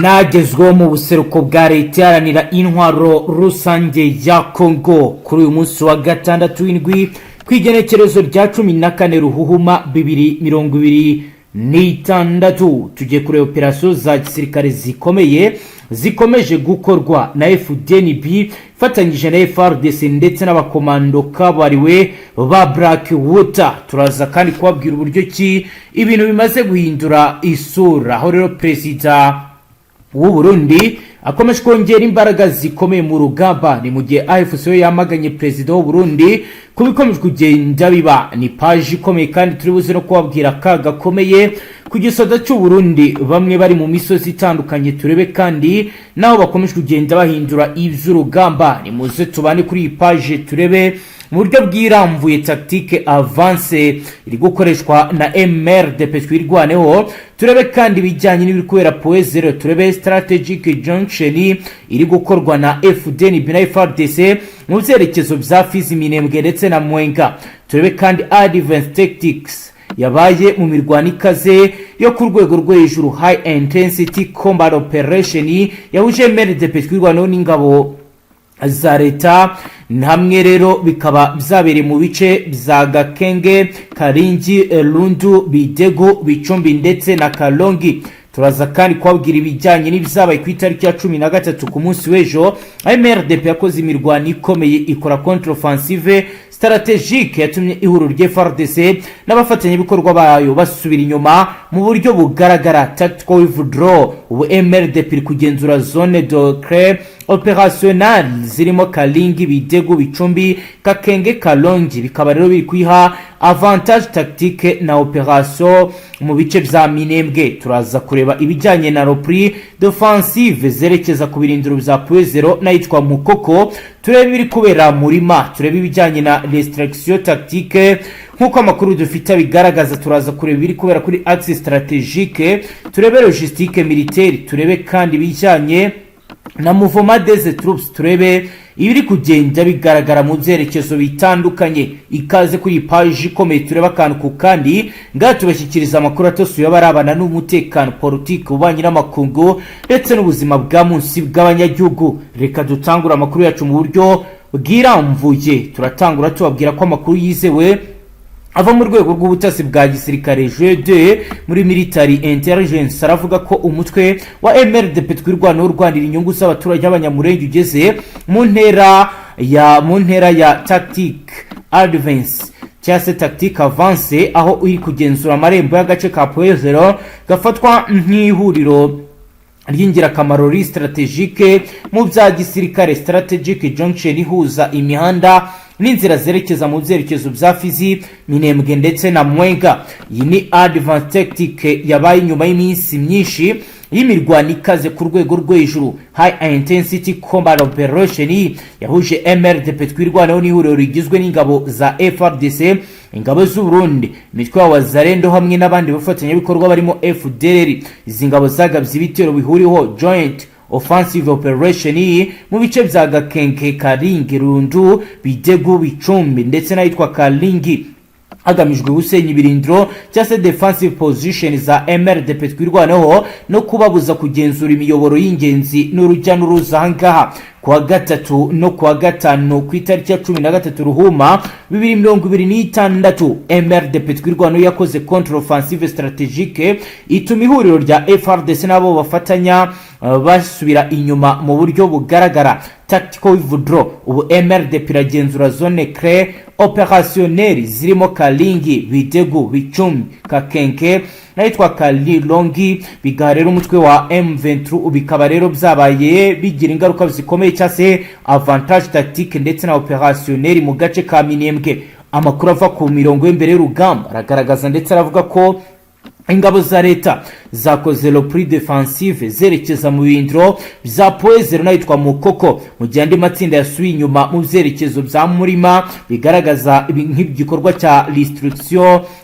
nagezweho mu buseruko bwa leta iharanira intwaro rusange ya Kongo kuri uyu munsi wa gatandatu w'indwi kwigenekerezo rya 14 Ruhuhuma 2026 tugiye kuri operasiyo za gisirikare zikomeje gukorwa na FDNB fatanyije na FARDC ndetse n'abakomando kabariwe ba Black Water. Turaza kandi kubabwira uburyo ki ibintu bimaze guhindura isura, aho rero Perezida w'u Burundi akomeje kongera imbaraga zikomeye mu rugamba. Ni mu gihe AFC yamaganye Perezida w'u Burundi kubikomeje kugenda biba. Ni page ikomeye kandi turi buze no kubabwira kaga komeye ku gisoda cy'u Burundi, bamwe bari mu misozi itandukanye turebe kandi naho bakomeje kugenda bahindura ivy'urugamba. Ni muze tubane kuri iyi page turebe mu buryo bw'iramvuye tactique avance iri gukoreshwa na MRDP twirwaneho, turebe kandi bijyanye n'ibiri kubera poezero, turebe strategic junction iri gukorwa na FDNB na FARDC mu byerekezo bya Fizi, Minembwe ndetse na Mwenga, turebe kandi advanced tactics yabaye mu mirwano ikaze yo ku rwego rwo hejuru high intensity combat operation yahuje MRDP twirwaneho n'ingabo za leta. Hamwe rero bikaba byabereye mu bice bya Gakenge, Karingi, Lundu, Bidego, Bicumbi ndetse na Kalongi. Turaza kandi kwabwira ibijyanye n'ibyabaye ku itariki ya 13 ku munsi w'ejo. MRDP yakoze imirwano ikomeye ikora contre-offensive strategique yatumye ihuriro rya FARDC n'abafatanyabikorwa bayo basubira inyuma mu buryo bugaragara. Tactical withdraw. Ubu MRDP iri kugenzura zone de opérationnel zirimo Kalingi, Bidego, Bicumbi, Kakenge, Kalongi. Bikaba rero biri kwiha avantage tactique na opération mu bice bya Minembwe. Turaza kureba ibijyanye na repris d'offensive zerekeza ku birindiro bya Poezero n'ayitwa Mukoko, turebe biri kubera murima, turebe ibijyanye na restriction tactique nkuko amakuru dufite bigaragaza. Turaza kureba biri kubera kuri axe stratégique, turebe logistique militaire, turebe kandi bijyanye na mouvement des troupes, turebe ibiri kugenda bigaragara mu byerekezo bitandukanye. Ikaze kuri page ikomeye tureba akantu ku kandi ngaha tubashyikiriza amakuru atosuye abarabana n'umutekano, politique, ububanyi n'amakungu ndetse n'ubuzima bwa munsi bw'abanyagihugu. Reka dutangura amakuru yacu mu buryo bw'iramvuye. Turatangura tubabwira ko amakuru yizewe ava mu rwego rw'ubutasi bwa gisirikare Gen.Neva muri military intelligence aravuga ko umutwe wa MRDP twirwanaho urwanira inyungu z'abaturage b'abanyamurenge ugeze mu ntera ya tactique advance cyangwa se tactique avance, aho uri kugenzura amarembo y'agace ka Poezero gafatwa nk'ihuriro ry'ingirakamaro ri strategique mu bya gisirikare. Strategic junction ihuza imihanda n'inzira zerekeza mu byerekezo bya Fizi, Minembwe ndetse na Mwenga. Iyi ni advanced tactique yabaye nyuma y'iminsi myinshi y'imirwano ikaze ku rwego rwo hejuru high intensity combat operation yahuje MRDP twirwanaho n'ihuriro rigizwe n'ingabo za FARDC, ingabo z'u Burundi, imitwe ya Wazalendo hamwe n'abandi bafatanyabikorwa barimo FDLR. Izi ngabo zagabye ibitero bihuriweho joint offensive operation mu bice bya Gakenke, Karingi, Lundu, Bidego, Bicumbi ndetse n'ayitwa Kalingi, hagamijwe gusenya ibirindiro cyangwa se defensive position za MRDP twirwanaho no kubabuza kugenzura imiyoboro y'ingenzi n'urujya n'uruza ahangaha. Kuwa gatatu no kuwa gatanu ku itariki ya 13 Ruhuma 2026 MRDP twirwanaho yakoze contre-offensive stratégique ituma ihuriro rya FARDC nabo bafatanya basubira inyuma mu buryo bugaragara. Tactical withdraw. Ubu MRDP iragenzura zone clé opérationnelle zirimo Kalingi, Bidego, Bicumbi, Kakenke n'ayitwa Kalongi. Bigaha rero umutwe wa M23 bikaba rero byabaye bigira ingaruka zikomeye cyase avantage tactique ndetse na opérationnelle mu gace ka Minembwe. Amakuru ava ku mirongo y'imbere y'urugamba aragaragaza ndetse aravuga ko ingabo za leta zakoze repris defensive zerekeza mu birindiro bya Poezero n'ayitwa Mukoko, mu gihe andi matsinda yasubiye inyuma mu byerekezo bya Murima. Bigaragaza nk'igikorwa cya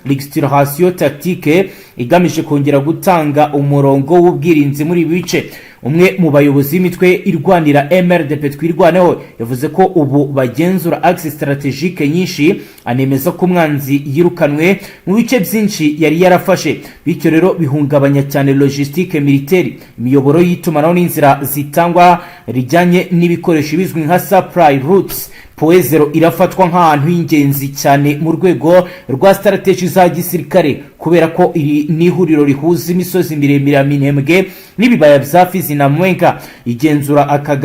restructuration tactique igamije kongera gutanga umurongo w'ubwirinzi muri bice. Umwe mu bayobozi b'imitwe irwanira MRDP twirwanaho yavuze ko ubu bagenzura axe strategique nyinshi, anemeza ko umwanzi yirukanwe mu bice byinshi yari yarafashe, bityo rero bihungabanya kugabanya cyane logistique militaire, imiyoboro y'itumanaho n'inzira zitangwa rijyanye n'ibikoresho bizwi nka supply routes. Poezero irafatwa nk'ahantu y'ingenzi cyane mu rwego rwa strategy za gisirikare kubera ko iri ni ihuriro rihuza imisozi miremire ya Minembwe n'ibibaya bya Fizi na Mwenga. Ugenzura aka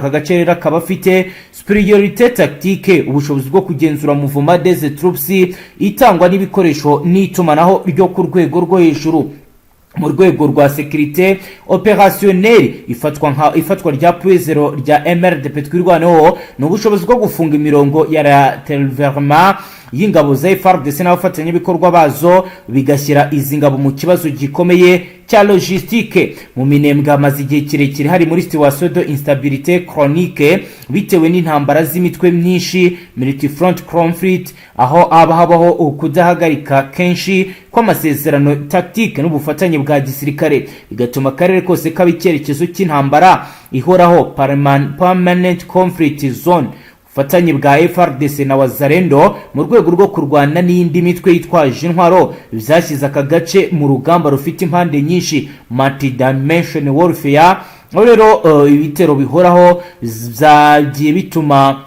gace rero akaba afite superiorité tactique, ubushobozi bwo kugenzura mouvement des troupes itangwa n'ibikoresho n'itumanaho ryo ku rwego rwo hejuru. Mu rwego rwa sécurité opérationnelle ifatwa rya Poezero rya MRDP twirwaneho n'ubushobozi bwo gufunga imirongo ya terverma y'ingabo za FARDC n'abafatanyabikorwa bazo bigashyira izi ngabo mu kibazo gikomeye cya logistique. Mu Minembwe amaze igihe kirekire hari muri situation de instabilité chronique bitewe n'intambara z'imitwe myinshi multi-front conflict, aho habaho ukudahagarika kenshi kw'amasezerano tactique n'ubufatanye bwa gisirikare, bigatuma akarere kose kaba icyerekezo cy'intambara ihoraho permanent conflict zone. Ubufatanye bwa FARDC na Wazalendo mu rwego rwo kurwana n'indi mitwe yitwaje intwaro byashyize aka gace mu rugamba rufite impande nyinshi multi-dimension warfare. Aho rero ibitero bihoraho byagiye bituma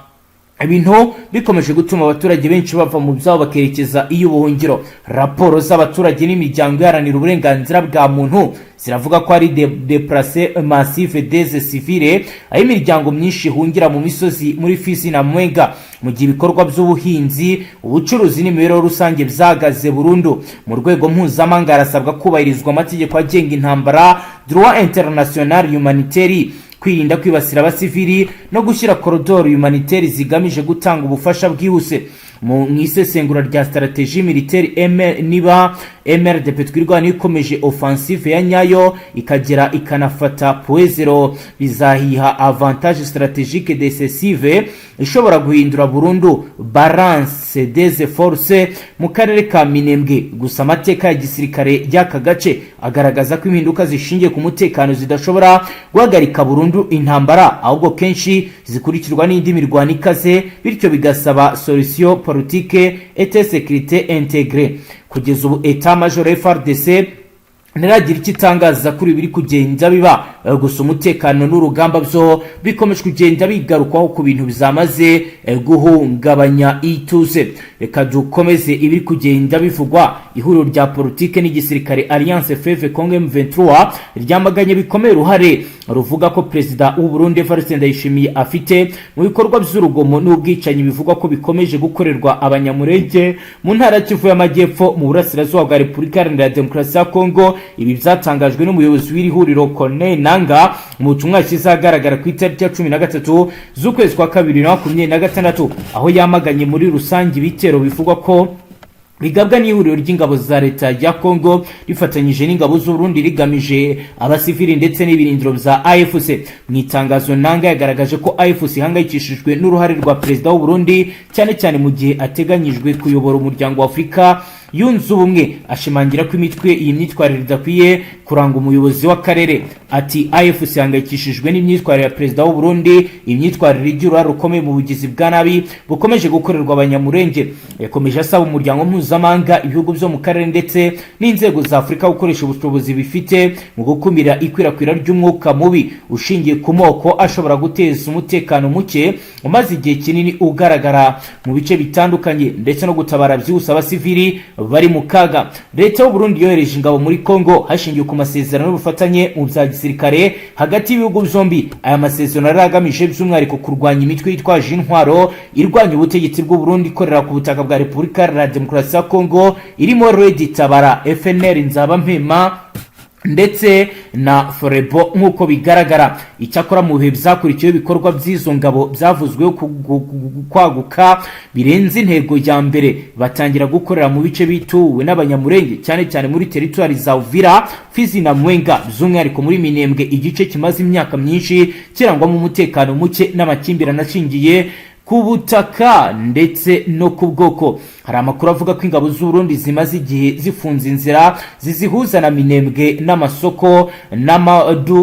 ibintu bikomeje gutuma abaturage benshi bava mu byabo bakerekeza iy'ubuhungiro. Raporo z'abaturage n'imiryango iharanira uburenganzira bwa muntu ziravuga ko ari déplacés massifs des civils, aho imiryango myinshi ihungira mu misozi muri Fizi na Mwenga, mu gihe ibikorwa by'ubuhinzi, ubucuruzi n'imibereho rusange byagaze burundu. Mu rwego mpuzamahanga harasabwa kubahirizwa amategeko agenga intambara, droit international humanitaire, kwirinda kwibasira abasivili no gushyira koridoro humanitaire zigamije gutanga ubufasha bwihuse. Mu isesengura rya strategie militaire niba MRDP twirwana ikomeje offensive ya nyayo ikagera ikanafata Poezero bizahiha avantage stratégique décisive ishobora guhindura burundu balance des forces mu karere ka Minembwe. Gusa amateka ya gisirikare y'aka gace agaragaza ko impinduka zishingiye ku mutekano zidashobora guhagarika burundu intambara, ahubwo kenshi zikurikirwa n'indi mirwano ikaze, bityo bigasaba solution politique et sécurité intégrée. Kugeza ubu Etat Major FARDC niragira ikitangaza kuri biri kugenda biba, gusa umutekano n'urugamba byo bikomeje kugenda bigarukwaho ku bintu bizamaze guhungabanya ituze. Reka dukomeze ibiri kugenda bivugwa. Ihuriro rya politique n'igisirikare Alliance Fleuve Congo M23 ryamaganye bikomeye uruhare ruvuga ko Perezida w'u Burundi Evariste Ndayishimiye afite mu bikorwa by'urugomo n'ubwicanyi bivugwa ko bikomeje gukorerwa abanyamurenge mu ntara Kivu y'Amajyepfo mu burasirazuba bwa Repubulika Iharanira Demokarasi ya Kongo. Ibi byatangajwe n'umuyobozi w'iri huriro Colonel Nanga mu butumwa kizagaragara ku itariki ya 13 z'ukwezi kwa 2026, aho yamaganye muri rusange ibitero bivugwa ko bigabwa n'ihuriro ry'ingabo za leta ya Kongo rifatanyije n'ingabo z'u Burundi rigamije abasivili ndetse n'ibirindiro bya AFC. Mu itangazo Nanga yagaragaje ko AFC ihangayikishijwe n'uruhare rwa Perezida w'u Burundi cyane cyane mu gihe ateganyijwe kuyobora umuryango wa Afurika yunze ubumwe. Ashimangira ko iyi myitwarire idakwiye kuranga umuyobozi w'akarere. Ati AFC ihangayikishijwe n'imyitwarire ya Perezida w'u Burundi, imyitwarire igira uruhare rukomeye mu bugizi bwa nabi bukomeje gukorerwa abanyamurenge. Yakomeje asaba umuryango mpuzamahanga, ibihugu byo mu karere ndetse n'inzego za Afurika gukoresha ubushobozi bifite mu gukumira ikwirakwira ry'umwuka mubi ushingiye ku moko ashobora guteza umutekano muke umaze igihe kinini ugaragara mu bice bitandukanye, ndetse no gutabara byihuse abasivili bari mu kaga. Leta y'u Burundi yohereje ingabo muri Kongo hashingiye ku masezerano y'ubufatanye mu bya gisirikare hagati y'ibihugu byombi. Aya masezerano aragamije by'umwihariko kurwanya imitwe yitwaje intwaro irwanya ubutegetsi bw'u Burundi ikorera ku butaka bwa Repubulika Iharanira Demokarasi ya Kongo, irimo Redi Tabara, FNL Nzabampema ndetse na Forebo nk'uko bigaragara. Icyakora mu bihe byakurikiyeho ibikorwa by'izo ngabo byavuzweho kwaguka birenze intego ya mbere, batangira gukorera mu bice bituwe n'abanyamurenge cyane cyane muri teritwari za Uvira, Fizi na Mwenga, by'umwihariko muri Minembwe, igice kimaze imyaka myinshi kirangwamo umutekano muke n'amakimbirane ashingiye ku butaka ndetse no ku bwoko. Hari amakuru avuga ko ingabo z'u Burundi zimaze igihe zifunze inzira zizihuza na Minembwe n'amasoko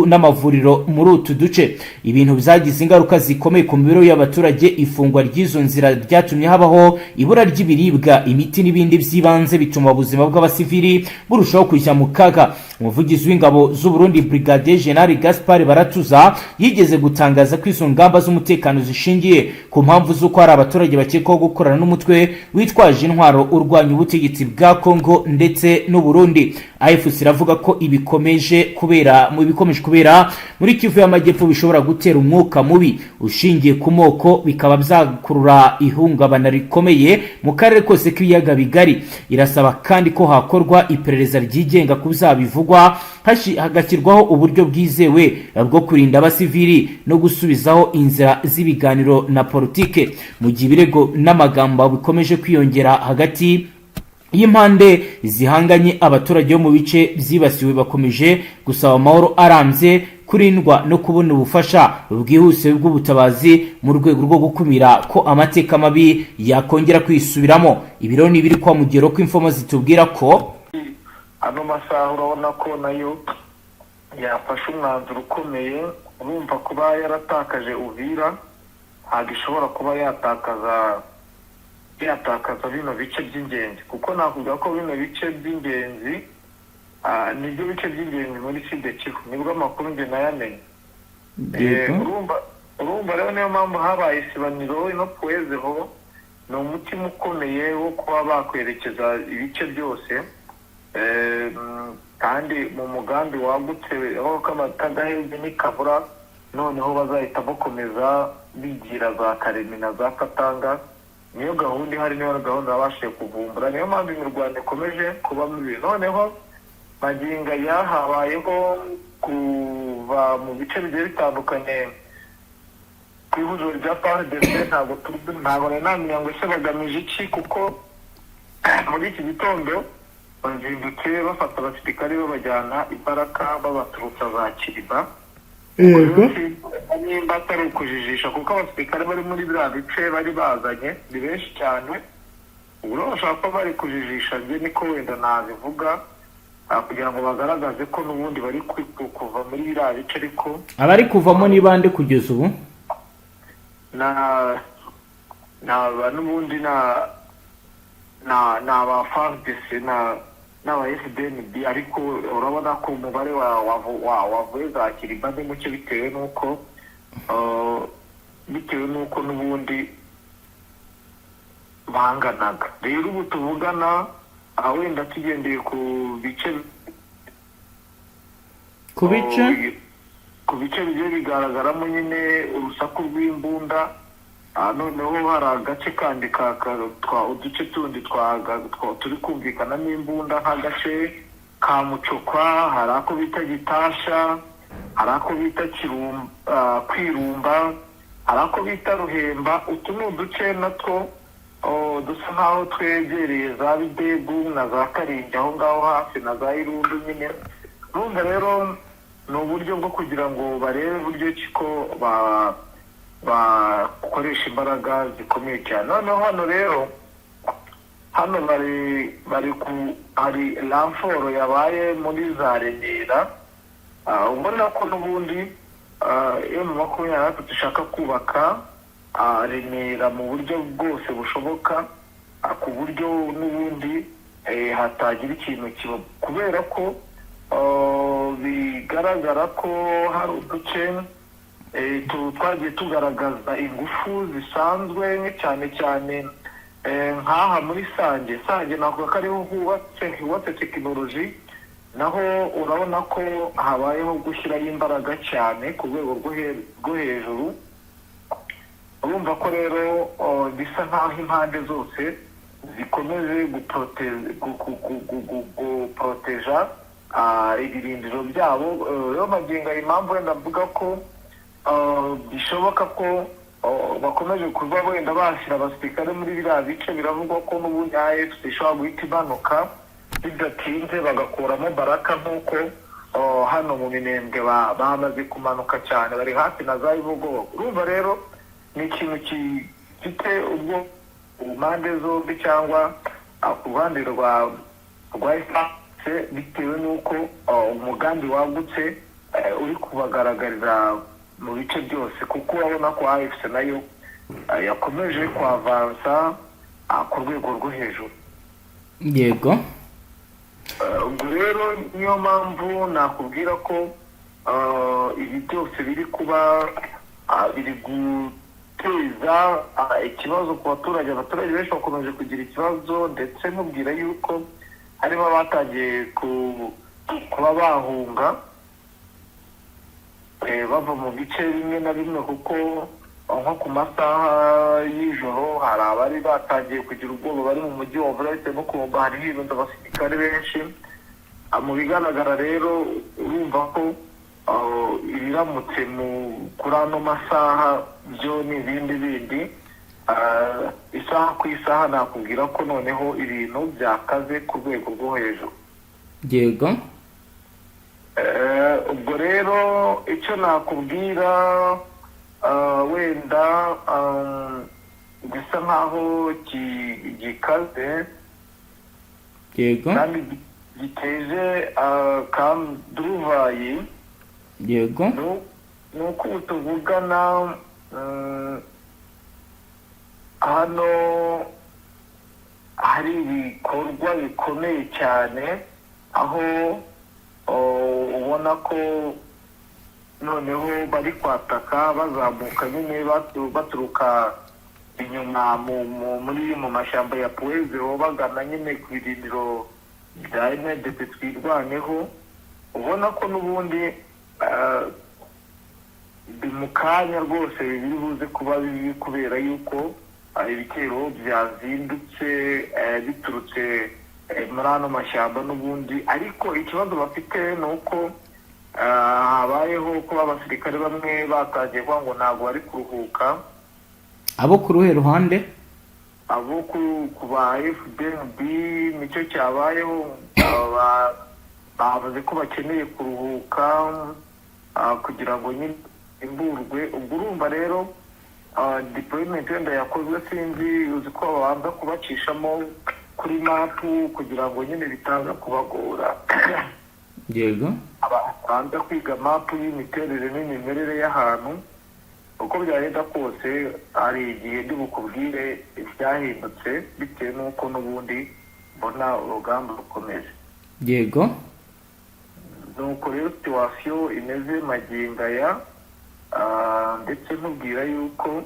n'amavuriro muri utu duce. Ibintu byagize ingaruka zikomeye ku mibereho y'abaturage. Ifungwa ry'izo nzira ryatumye habaho ibura ry'ibiribwa, imiti n'ibindi by'ibanze, bituma ubuzima bw'abasivili burushaho kujya mu kaga. Umuvugizi w'ingabo z'u Burundi Brigadier General Gaspard Baratuza yigeze gutangaza ko izo ngamba z'umutekano zishingiye ku mpamvu z'uko hari abaturage bakekwaho gukorana n'umutwe witwaje intwaro urwanya ubutegetsi bwa Kongo ndetse n'u Burundi. AVIS iravuga ko ibikomeje kubera muri Kivu y'Amajyepfo bishobora gutera umwuka mubi ushingiye ku moko, bikaba byakurura ihungabana rikomeye mu karere kose k'ibiyaga bigari. Irasaba kandi ko hakorwa iperereza ryigenga ku bizabivugwa, hagashyirwaho uburyo bwizewe bwo kurinda abasivili no gusubizaho inzira z'ibiganiro na politike. Mu gihe ibirego n'amagambo bikomeje kwiyongera hagati y'impande zihanganye, abaturage bo mu bice byibasiwe bakomeje gusaba amahoro arambye, kurindwa no kubona ubufasha bwihuse bw'ubutabazi mu rwego rwo gukumira ko amateka mabi yakongera kwisubiramo. Ibiro ni biri kwa Mugero ko informa zitubwira ko ano masaha urabona ko nayo yafashe umwanzuro ukomeye. Urumva kuba yaratakaje Uvira ntabwo ishobora kuba yatakaza bino bice by'ingenzi, kuko navuga ko bino bice by'ingenzi nibyo bice by'ingenzi muri Kivu, nibwo amakuru nge nayamenye. Urumva rero niyo mpamvu habaye isibaniro no kwezeho, ni umutima ukomeye wo kuba bakwerekeza ibice byose, kandi mu mugambi wagutse aho kamatagaheze n'ikabura, noneho bazahita bakomeza bigira za Karemi na za Katanga. Niyo gahunda ihari, niyo gahunda babashije kuvumbura, niyo mpamvu imirwano ikomeje kuba mibi. Noneho magingo aya habayeho kuva mu bice bigiye bitandukanye ku ihuriro rya PARDC. Ntabwo namenya ngo ese bagamije iki, kuko muri iki gitondo bazindutse bafata abasirikare babajyana Ibaraka babaturutsa za Kiriba. Nimba atari ukujijisha, kuko abasirikare bari muri biriya bice bari bazanye ni benshi cyane. Ubu rero bashaka ko bari kujijisha, njye niko wenda nabivuga, kugira ngo bagaragaze ko n'ubundi bari kuva muri biriya bice. Ariko abari kuvamo ni bande kugeza ubu? N'ubundi aba FARDC n'aba FDNB, ariko urabona ko umubare wavuye za Kiriba ni muke, bitewe n'uko n'ubundi banganaga. Rero ubu tuvugana wenda tugendeye ku bice bigiye bigaragaramo nyine urusaku rw'imbunda. Noneho hari agace kandi uduce tundi turi kumvikanamo imbunda, nk'agace ka Mucokwa, hari ako bita Gitasha, hari ako bita Kwirumba, hari ako bita Ruhemba. Utu ni uduce natwo dusa nk'aho twegereye za Bidegu na za Karingi, aho ngaho hafi na za Irundu nyine. Urumva rero ni uburyo bwo kugira ngo barebe uburyo ki ko bakoresha imbaraga zikomeye cyane. Noneho hano hari ramforo yabaye muri za Remera. Ubona ko n'ubundi M23 dushaka kubaka Remera mu buryo bwose bushoboka, ku buryo n'ubundi hatagira ikintu kiba, kubera ko bigaragara ko hari uduce twagiye tugaragaza ingufu zisanzwe, cyane cyane nk'aha muri Sange navuga ko ariho hubatse tekinoloji, naho urabona ko habayeho gushyiraho imbaraga cyane ku rwego rwo hejuru. Urumva ko rero bisa nk'aho impande zose zikomeje guproteja ibirindiro byabo. Rero magingo impamvu wenda mvuga ko bishoboka ko bakomeje kuba wenda bashyira abasirikare muri biriya bice, biravugwa ko n'ubundi AFC ishobora guhita imanuka bidatinze bagakuramo Baraka, nk'uko hano mu Minembwe bamaze kumanuka cyane, bari hafi na za Ibugogo. Urumva rero ni ikintu bufite ubwo impande zombi cyangwa ku ruhande rwa FARDC bitewe n'uko umugambi wagutse uri kubagaragarira mu bice byose, kuko urabona ko AVIS nayo yakomeje kwavansa ku rwego rwo hejuru. Yego. Ubwo rero niyo mpamvu nakubwira ko ibi byose biri kuba biri guteza ikibazo ku baturage. Abaturage benshi bakomeje kugira ikibazo, ndetse mubwira yuko harimo abatangiye kuba bahunga bava mu bice bimwe na bimwe, kuko nko ku masaha y'ijoro hari abari batangiye kugira ubwoba bari mu mujyi wa Uvira bitewe no kumva hari hirunda abasirikare benshi. Mu bigaragara rero urumva ko ibiramutse kuri ano masaha byo ni ibindi bindi. Isaha ku isaha nakubwira ko noneho ibintu byakaze ku rwego rwo hejuru. Yego. Ubwo rero icyo nakubwira wenda gisa nkaho gikaze, yego, kandi giteje kanduruvayi. Yego. ni uko ubu tuvugana hano hari ibikorwa bikomeye cyane, aho ubona ko noneho bari kwataka bazamuka nyine baturuka inyuma mu mashyamba ya Puezero bagana nyine ku birindiro bya NDP twirwaneho. Ubona ko n'ubundi mu kanya rwose biri buze kuba bibi, kubera yuko ibitero byazindutse biturutse muri ano mashyamba n'ubundi. Ariko ikibazo bafite ni uko habayeho kuba abasirikare bamwe batangiye kuvuga ngo ntabwo bari kuruhuka. Abo ku ruhe ruhande? Abo ku ba FDNB nicyo cyabayeho. Bavuze ko bakeneye kuruhuka kugira ngo nyine imburwe. Ubwo urumva rero deployment wenda yakozwe, sinzi uzi ko babanza kubacishamo kuri mapu kugira ngo nyine bitaza kubagora. Yego. Babanza kwiga mapu y'imiterere n'imimerere y'ahantu. Uko byagenda kose hari igihe ndi bukubwire ibyahindutse bitewe n'uko n'ubundi mbona urugamba rukomeje. Yego. Nuko rero situwasiyo imeze magingo aya, ndetse nkubwira yuko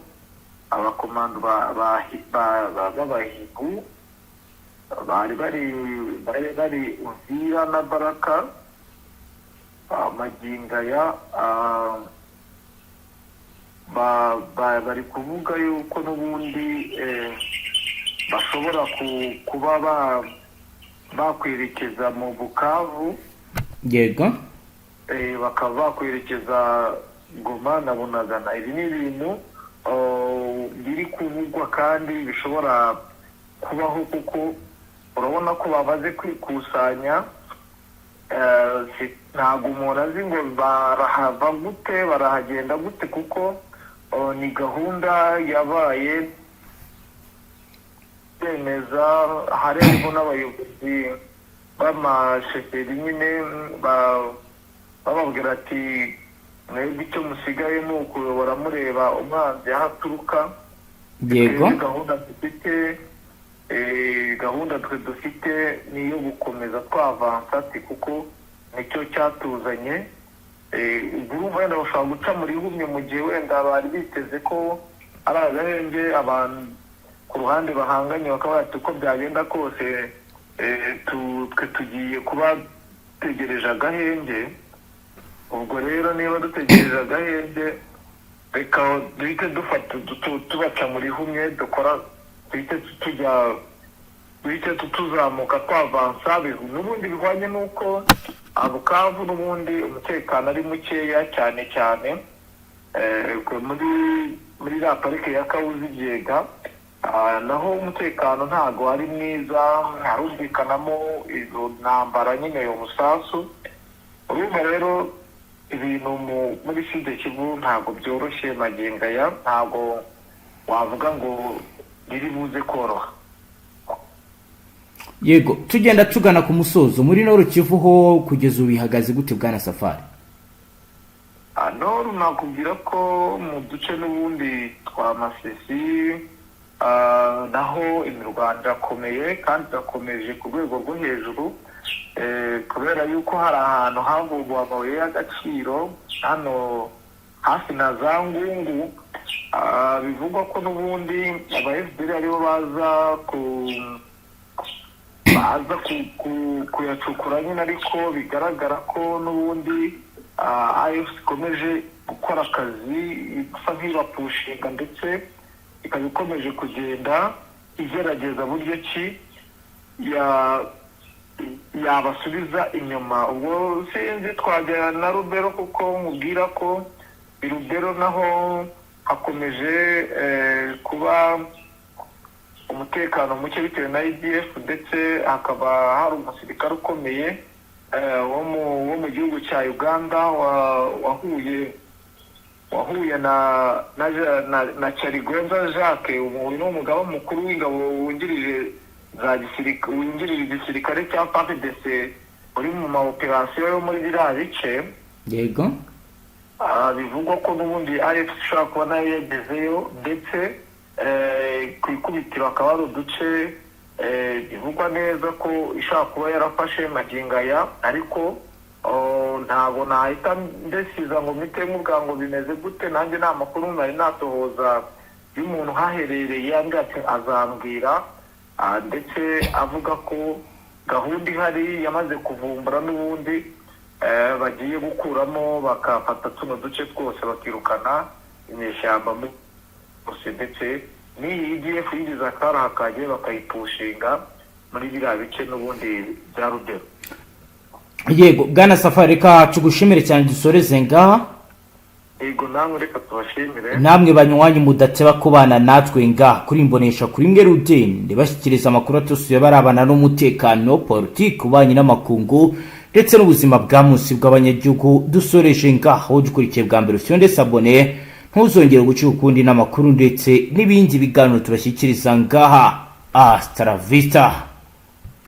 abakomando b'abahigu bari Uvira na Baraka. Magingo aya bari kuvuga yuko n'ubundi bashobora kuba bakwerekeza mu Bukavu. Yego. Bakaba bakwerekeza Goma na Bunagana. Ibi ni ibintu biri kuvugwa kandi bishobora kubaho, kuko urabona ko bamaze kwikusanya. Ntabwo umuntu azi ngo barahava gute, barahagenda gute, kuko ni gahunda yabaye bemeza. Harimo n'abayobozi b'amasheferi nyine bababwira ati mwebwe icyo musigaye ni ukuyobora mureba umwanzi aho aturuka. Yego. Gahunda twe dufite ni iyo gukomeza twavansa, kuko nicyo cyatuzanye. Urumva wenda bashobora guca muri humye mu gihe wenda bari biteze ko ari agahenge, abantu ku ruhande bahanganye bakaba bati uko byagenda kose twe tugiye kuba dutegereje agahenge. Ubwo rero niba dutegereje agahenge, reka duhite tubaca muri humye, dukora duhite tuzamuka twavansa. N'ubundi bihwanye n'uko Bukavu n'ubundi umutekano ari mukeya cyane cyane muri la parike ya Kawuzi-Byega. Naho umutekano ntago ari mwiza, harumvikanamo izo ntambara nyine yo musasu. Urumva rero ibintu muri Sud Kivu ntago byoroshye magingo aya. Ntago wavuga ngo riri buze koroha. Yego, tugenda tugana ku musozo, muri Nord Kivu ho kugeza ubu bihagaze gute bwana Safari? Nord nakubwira ko mu duce n'ubundi twa Masisi naho imirwano irakomeye kandi irakomeje ku rwego rwo hejuru, kubera yuko hari ahantu havugwa amabuye y'agaciro hano hafi na za Ngungu, bivugwa ko n'ubundi aba FDL aribo baza kuyacukura nyine, ariko bigaragara ko n'ubundi AFC ikomeje gukora akazi isa nk'ibapushinga, ndetse ikaba ikomeje kugenda igerageza buryo ki yabasubiza inyuma. Ubwo sinzi twajya na Rubero, kuko mubwira ko Rubero naho hakomeje kuba umutekano muke bitewe na IDF, ndetse hakaba hari umusirikare ukomeye wo mu gihugu cya Uganda wahuye na Charigwenza Jacques, umugaba mukuru w'ingabo wungirije igisirikare cya FARDC uri mu maoperasiyo yo muri biriya bice. Yego, bivugwa ko n'ubundi AFC ishobora kuba nayo yagezeyo, ndetse ku ikubitiro akaba ari uduce bivugwa neza ko ishobora kuba yarafashe magingaya, ariko ntabwo nahita ndesiza ngo mpite nkubwira ngo bimeze gute. Nanjye nta makuru nari natohoza y'umuntu haherereye, ati azambwira, ndetse avuga ko gahunda ihari yamaze kuvumbura n'ubundi bagiye gukuramo bakafata tuno duce twose bakirukana inyeshyamba ndetse n'iyi IDF yigize akaraha kagiye bakayipushinga muri biriya bice n'ubundi bya Rubero. Yego bwana Safari, reka tugushimire cyane, dusoreze ngaha. Yego namwe reka tubashimire, namwe banywanyi mudateba kubana natwe ngaha kuri imbonesha kuri mwe Rudende bashyikiriza amakuru atusuye barabana n'umutekano, politiki, ububanyi n'amakungu ndetse n'ubuzima bwa munsi bw'abanyagihugu. Dusoreje ngaho dukurikiye bwa mbere usonde sabone, ntuzongere guca ukundi n'amakuru ndetse n'ibindi biganiro tubashyikiriza ngaha. Hasta la vista.